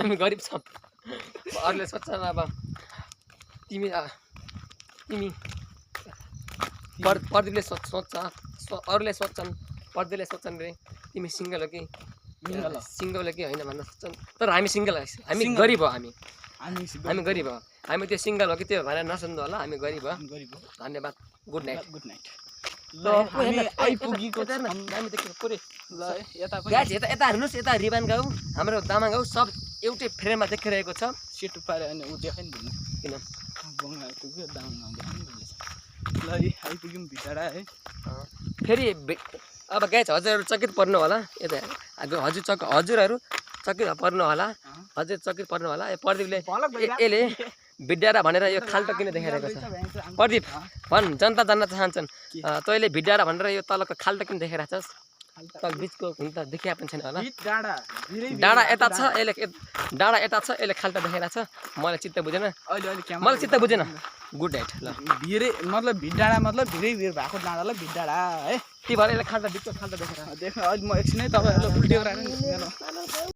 हामी गरिब छौँ अरूले सोच्छन् अब तिमी तिमी प्रदीपले सोच्छ अरूले सोच्छन् प्रदीपले सोच्छन् रे तिमी सिङ्गल हो कि सिङ्गल हो कि होइन भन्न सोच्छन् तर हामी सिङ्गल हामी गरिब हो हामी गरिब हो हामी त्यो सिङ्गल हो कि त्यो भनेर नसुन्नु होला हामी गरिब हो धन्यवाद गुड नाइट यता हेर्नुहोस् यता रिबान गाउँ हाम्रो दामा गाउँ सब एउटै फ्रेममा देखिरहेको छ सेटु पारे अनि उ देखाइ नि किन बङ्गालको के दामा ल आइपुग्यौँ भिटाडा है फेरि अब गाइज हजुरहरू चकित पर्नु होला यता हजुरहरू चकित पर्नु होला हजुर चकित पर्नु होला प्रदीपले यसले भिड्यारा भनेर यो खाल्टो किन देखाइरहेको छ प्रदीप भन् जनता जान्न चाहन्छन् तैँले भिड्यारा भनेर यो तलको खाल्टो किन देखाइरहेको छस् तल बिचको हुन त देखिया पनि छैन होला डाँडा यता छ यसले डाँडा यता छ यसले खाल्टो देखाइरहेको छ मलाई चित्त बुझेन मलाई चित्त बुझेन गुड नाइट ल भिरै मतलब भिडाडा मतलब भिरै भएको डाँडालाई भिडाडा है ती भएर यसले खाल्टो बिचको खाल्टो देखेर देख्नु अहिले म एकछिनै तपाईँहरूलाई उल्टी गराएर